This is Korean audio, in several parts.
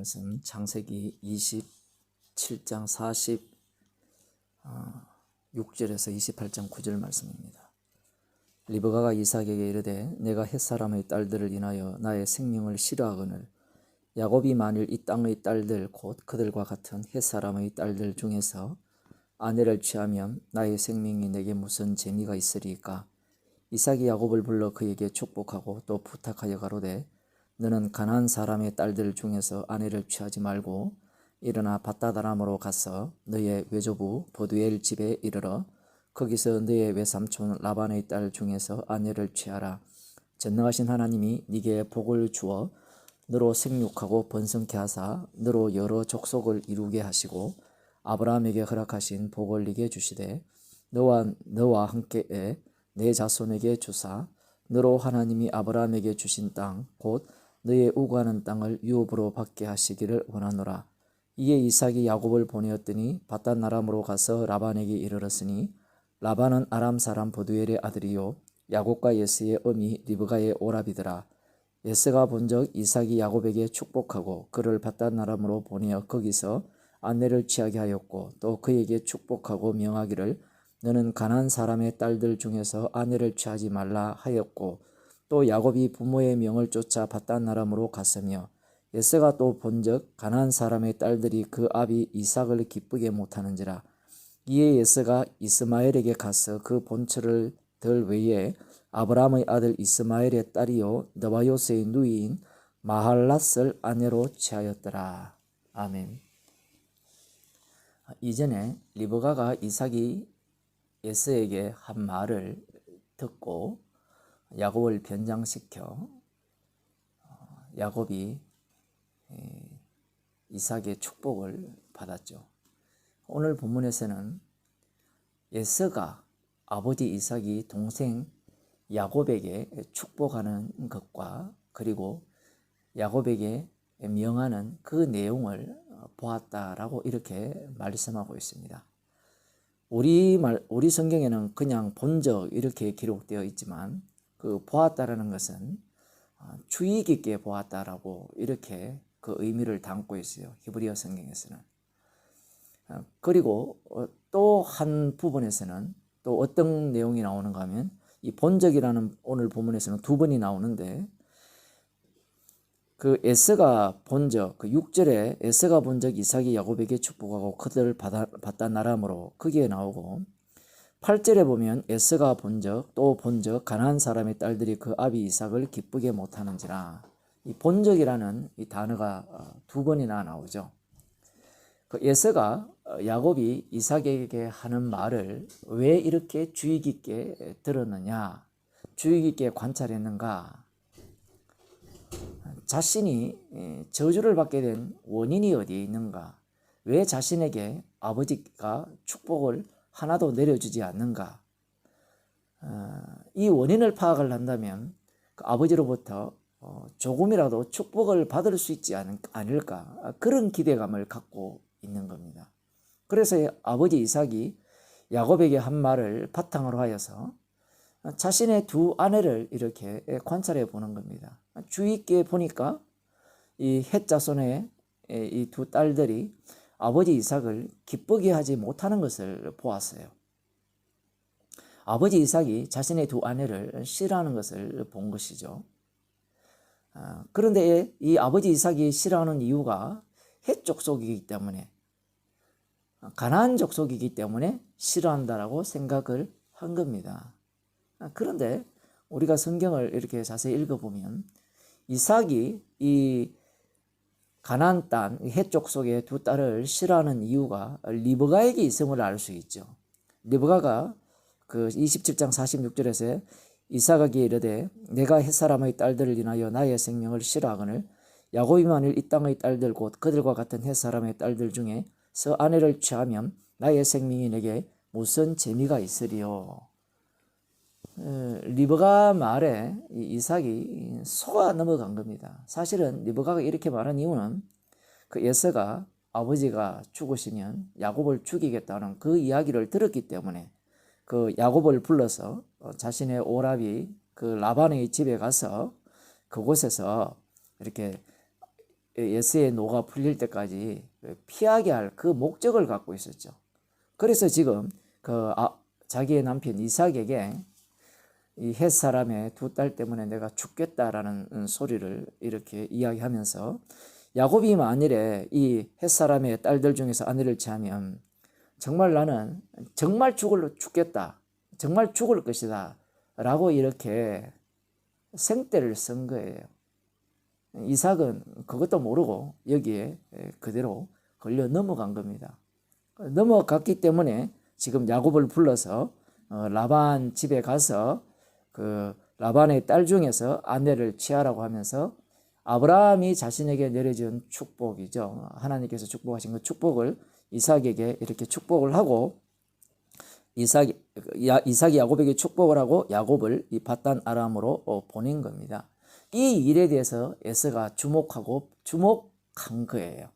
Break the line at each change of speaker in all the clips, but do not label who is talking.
말씀 창세기 27장 46절에서 28장 9절 말씀입니다. 리브가가 이삭에게 이르되 내가 헷사람의 딸들을 인하여 나의 생명을 싫어하거늘 야곱이 만일 이 땅의 딸들 곧 그들과 같은 헷사람의 딸들 중에서 아내를 취하면 나의 생명이 내게 무슨 재미가 있으리까? 이삭이 야곱을 불러 그에게 축복하고 또 부탁하여 가로되 너는 가나안 사람의 딸들 중에서 아내를 취하지 말고 일어나 밧다다람으로 가서 너의 외조부 버두엘 집에 이르러 거기서 너의 외삼촌 라반의 딸 중에서 아내를 취하라. 전능하신 하나님이 네게 복을 주어 너로 생육하고 번성케 하사 너로 여러 족속을 이루게 하시고 아브라함에게 허락하신 복을 네게 주시되 너와 함께 내 자손에게 주사 너로 하나님이 아브라함에게 주신 땅 곧 너의 우구하는 땅을 유업으로 받게 하시기를 원하노라. 이에 이삭이 야곱을 보내었더니 밧단 아람으로 가서 라반에게 이르렀으니 라반은 아람 사람 버두엘의 아들이요 야곱과 예스의 어미 리브가의 오라비더라. 예스가 본적 이삭이 야곱에게 축복하고 그를 밧단 아람으로 보내어 거기서 아내를 취하게 하였고 또 그에게 축복하고 명하기를 너는 가나안 사람의 딸들 중에서 아내를 취하지 말라 하였고 또 야곱이 부모의 명을 쫓아 밧단 아람으로 갔으며 예스가 또 본적 가나안 사람의 딸들이 그 아비 이삭을 기쁘게 못하는지라. 이에 예스가 이스마엘에게 가서 그 본처를 들 외에 아브라함의 아들 이스마엘의 딸이요 느바요스의 누이인 마할랏을 아내로 취하였더라. 아멘. 이전에 리브가가 이삭이 예스에게 한 말을 듣고 야곱을 변장시켜 야곱이 이삭의 축복을 받았죠. 오늘 본문에서는 예스가 아버지 이삭이 동생 야곱에게 축복하는 것과 그리고 야곱에게 명하는 그 내용을 보았다라고 이렇게 말씀하고 있습니다. 우리 성경에는 그냥 본 적 이렇게 기록되어 있지만 그 보았다라는 것은 주의 깊게 보았다라고 이렇게 그 의미를 담고 있어요. 히브리어 성경에서는. 그리고 또 한 부분에서는 또 어떤 내용이 나오는가 하면 이 본적이라는 오늘 본문에서는 두 번이 나오는데 그 에스가 본적, 그 6절에 에스가 본적 이삭이 야곱에게 축복하고 그들을 밧단 아람으로 거기에 나오고 8절에 보면 에스가 본적 또 본적 가나안 사람의 딸들이 그 아비 이삭을 기쁘게 못하는지라. 이 본적이라는 이 단어가 두 번이나 나오죠. 그 에스가 야곱이 이삭에게 하는 말을 왜 이렇게 주의 깊게 들었느냐, 주의 깊게 관찰했는가, 자신이 저주를 받게 된 원인이 어디에 있는가, 왜 자신에게 아버지가 축복을 하나도 내려주지 않는가, 이 원인을 파악을 한다면 그 아버지로부터 조금이라도 축복을 받을 수 있지 않을까, 그런 기대감을 갖고 있는 겁니다. 그래서 아버지 이삭이 야곱에게 한 말을 바탕으로 하여서 자신의 두 아내를 이렇게 관찰해 보는 겁니다. 주의 있게 보니까 이 헷 자손의 이 두 딸들이 아버지 이삭을 기쁘게 하지 못하는 것을 보았어요. 아버지 이삭이 자신의 두 아내를 싫어하는 것을 본 것이죠. 그런데 이 아버지 이삭이 싫어하는 이유가 헷 족속이기 때문에, 가나안 족속이기 때문에 싫어한다라고 생각을 한 겁니다. 그런데 우리가 성경을 이렇게 자세히 읽어보면 이삭이 이 가나안 땅 헷 족속의 두 딸을 싫어하는 이유가 리브가에게 있음을 알 수 있죠. 리브가가 그 27장 46절에서 이삭에게 이르되 내가 헷사람의 딸들을 인하여 나의 생명을 싫어하거늘 야곱이 만일 이 땅의 딸들 곧 그들과 같은 헷사람의 딸들 중에서 아내를 취하면 나의 생명이 내게 무슨 재미가 있으리요. 리브가 말에 이삭이 속아 넘어간 겁니다. 사실은 리브가가 이렇게 말한 이유는 그 에서가 아버지가 죽으시면 야곱을 죽이겠다는 그 이야기를 들었기 때문에 그 야곱을 불러서 자신의 오라비 그 라반의 집에 가서 그곳에서 이렇게 에서의 노가 풀릴 때까지 피하게 할 그 목적을 갖고 있었죠. 그래서 지금 자기의 남편 이삭에게 이 햇사람의 두 딸 때문에 내가 죽겠다라는 소리를 이렇게 이야기하면서, 야곱이 만일에 이 햇사람의 딸들 중에서 아내를 취하면 정말 나는 정말 죽겠다, 정말 죽을 것이다 라고 이렇게 생떼를 쓴 거예요. 이삭은 그것도 모르고 여기에 그대로 걸려 넘어간 겁니다. 넘어갔기 때문에 지금 야곱을 불러서 라반 집에 가서 그 라반의 딸 중에서 아내를 취하라고 하면서 아브라함이 자신에게 내려준 축복이죠. 하나님께서 축복하신 그 축복을 이삭에게 이렇게 축복을 하고, 이삭이 야곱에게 축복을 하고 야곱을 이 밧단 아람으로 보낸 겁니다. 이 일에 대해서 에서가 주목한 거예요.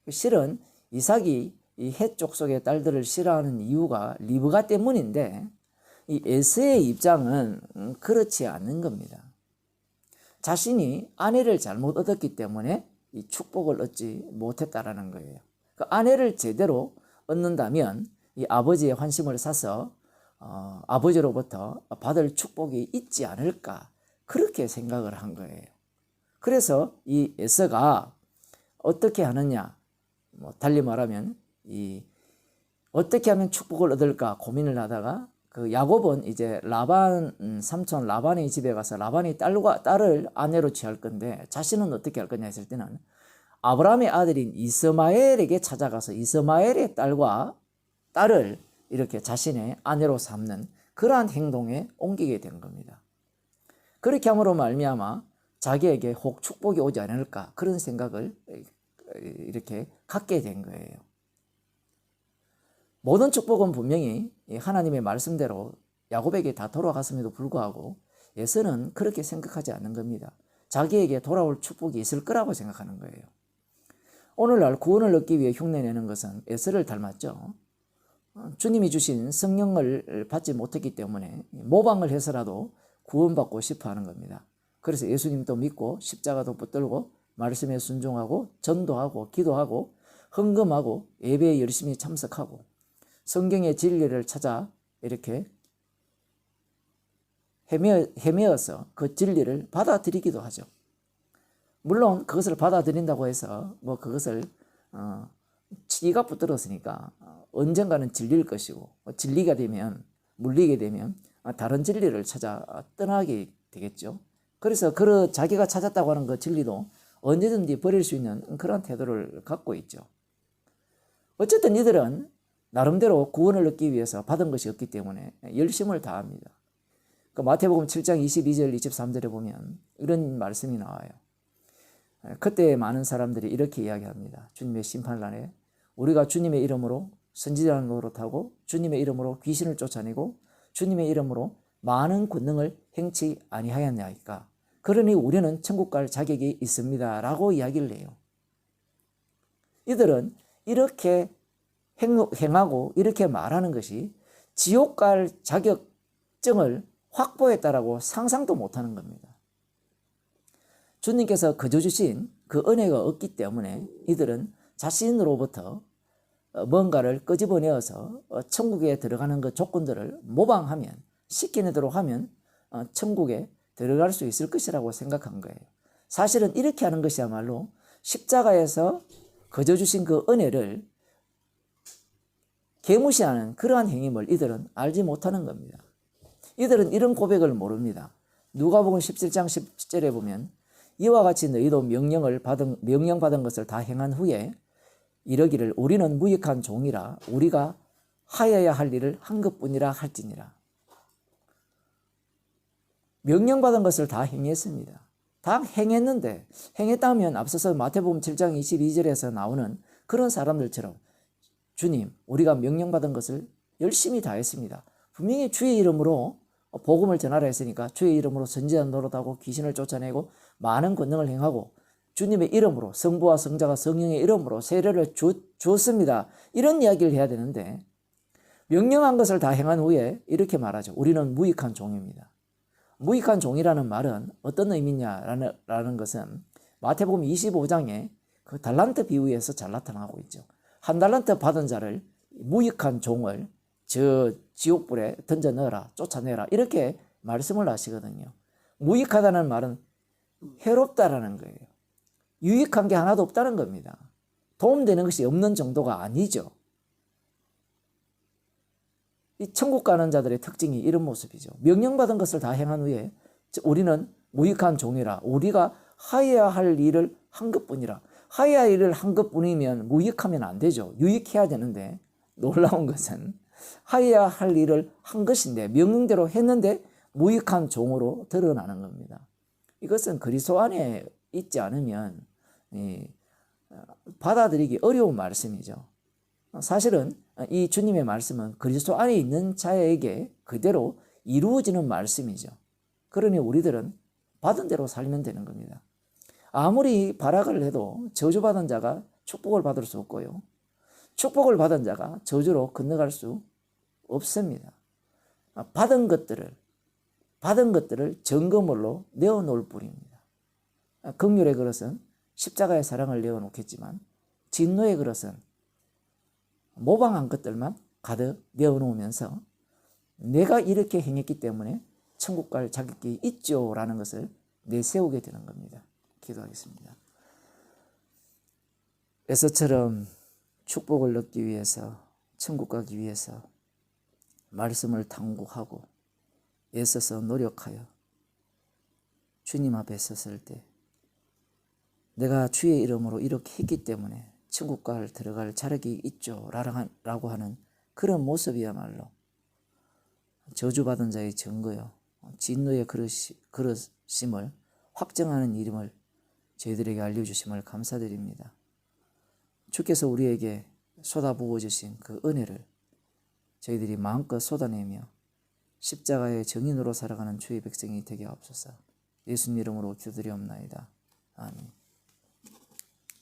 실은 이삭이 이 헷 족속의 딸들을 싫어하는 이유가 리브가 때문인데, 이 에서의 입장은 그렇지 않는 겁니다. 자신이 아내를 잘못 얻었기 때문에 이 축복을 얻지 못했다라는 거예요. 그 아내를 제대로 얻는다면 이 아버지의 환심을 사서 아버지로부터 받을 축복이 있지 않을까, 그렇게 생각을 한 거예요. 그래서 이 에서가 어떻게 하느냐, 달리 말하면 어떻게 하면 축복을 얻을까 고민을 하다가, 그 야곱은 이제 라반 삼촌 라반의 집에 가서 라반의 딸을 아내로 취할 건데, 자신은 어떻게 할 거냐 했을 때는 아브라함의 아들인 이스마엘에게 찾아가서 이스마엘의 딸을 이렇게 자신의 아내로 삼는 그러한 행동에 옮기게 된 겁니다. 그렇게 함으로 말미암아 자기에게 혹 축복이 오지 않을까, 그런 생각을 이렇게 갖게 된 거예요. 모든 축복은 분명히 하나님의 말씀대로 야곱에게 다 돌아갔음에도 불구하고 에서는 그렇게 생각하지 않는 겁니다. 자기에게 돌아올 축복이 있을 거라고 생각하는 거예요. 오늘날 구원을 얻기 위해 흉내내는 것은 에서를 닮았죠. 주님이 주신 성령을 받지 못했기 때문에 모방을 해서라도 구원받고 싶어 하는 겁니다. 그래서 예수님도 믿고 십자가도 붙들고 말씀에 순종하고 전도하고 기도하고 헌금하고 예배에 열심히 참석하고 성경의 진리를 찾아 이렇게 헤매어서 그 진리를 받아들이기도 하죠. 물론 그것을 받아들인다고 해서 그것을 치가 붙들었으니까 언젠가는 진리일 것이고, 진리가 되면, 물리게 되면 다른 진리를 찾아 떠나게 되겠죠. 그래서 자기가 찾았다고 하는 그 진리도 언제든지 버릴 수 있는 그런 태도를 갖고 있죠. 어쨌든 이들은 나름대로 구원을 얻기 위해서 받은 것이 없기 때문에 열심을 다합니다. 마태복음 7장 22절 23절에 보면 이런 말씀이 나와요. 그때 많은 사람들이 이렇게 이야기합니다. 주님의 심판날에 우리가 주님의 이름으로 선지자를 노릇하고 주님의 이름으로 귀신을 쫓아내고 주님의 이름으로 많은 권능을 행치 아니하였나이까. 그러니 우리는 천국 갈 자격이 있습니다 라고 이야기를 해요. 이들은 이렇게 행하고 이렇게 말하는 것이 지옥 갈 자격증을 확보했다라고 상상도 못하는 겁니다. 주님께서 거저 주신 그 은혜가 없기 때문에 이들은 자신으로부터 뭔가를 끄집어내어서 천국에 들어가는 그 조건들을 모방하면, 시켜내도록 하면 천국에 들어갈 수 있을 것이라고 생각한 거예요. 사실은 이렇게 하는 것이야말로 십자가에서 거저 주신 그 은혜를 개무시하는 그러한 행임을 이들은 알지 못하는 겁니다. 이들은 이런 고백을 모릅니다. 누가복음 17장 10절에 보면 이와 같이 너희도 명령받은 것을 다 행한 후에 이러기를 우리는 무익한 종이라 우리가 하여야 할 일을 한 것뿐이라 할지니라. 명령받은 것을 다 행했습니다. 다 행했는데, 행했다면 앞서서 마태복음 7장 22절에서 나오는 그런 사람들처럼 주님, 우리가 명령받은 것을 열심히 다 했습니다. 분명히 주의 이름으로 복음을 전하라 했으니까 주의 이름으로 선지자 노릇하고 귀신을 쫓아내고 많은 권능을 행하고 주님의 이름으로, 성부와 성자가 성령의 이름으로 세례를 주었습니다. 이런 이야기를 해야 되는데 명령한 것을 다 행한 후에 이렇게 말하죠. 우리는 무익한 종입니다. 무익한 종이라는 말은 어떤 의미냐라는 것은 마태복음 25장에 그 달란트 비유에서 잘 나타나고 있죠. 한 달란트 받은 자를 무익한 종을 저 지옥불에 던져 넣어라, 쫓아내라 이렇게 말씀을 하시거든요. 무익하다는 말은 해롭다라는 거예요. 유익한 게 하나도 없다는 겁니다. 도움되는 것이 없는 정도가 아니죠. 이 천국 가는 자들의 특징이 이런 모습이죠. 명령받은 것을 다 행한 후에 우리는 무익한 종이라, 우리가 하여야 할 일을 한 것뿐이라. 하여야 할 일을 한 것뿐이면 무익하면 안 되죠. 유익해야 되는데 놀라운 것은 하여야 할 일을 한 것인데 명령대로 했는데 무익한 종으로 드러나는 겁니다. 이것은 그리스도 안에 있지 않으면 받아들이기 어려운 말씀이죠. 사실은 이 주님의 말씀은 그리스도 안에 있는 자에게 그대로 이루어지는 말씀이죠. 그러니 우리들은 받은 대로 살면 되는 겁니다. 아무리 발악을 해도 저주받은 자가 축복을 받을 수 없고요. 축복을 받은 자가 저주로 건너갈 수 없습니다. 받은 것들을 점검으로 내어놓을 뿐입니다. 긍휼의 그릇은 십자가의 사랑을 내어놓겠지만 진노의 그릇은 모방한 것들만 가득 내어놓으면서 내가 이렇게 행했기 때문에 천국 갈 자격이 있죠 라는 것을 내세우게 되는 겁니다. 기도하겠습니다. 에서처럼 축복을 얻기 위해서, 천국 가기 위해서 말씀을 탐구하고 애써서 노력하여 주님 앞에 섰을 때 내가 주의 이름으로 이렇게 했기 때문에 천국 들어갈 자격이 있죠 라고 하는 그런 모습이야말로 저주받은 자의 증거요, 진노의 그릇임을 확정하는 이름을 저희들에게 알려주심을 감사드립니다. 주께서 우리에게 쏟아부어 주신 그 은혜를 저희들이 마음껏 쏟아내며 십자가의 증인으로 살아가는 주의 백성이 되게 하옵소서. 예수님 이름으로 기도드리옵나이다. 아멘.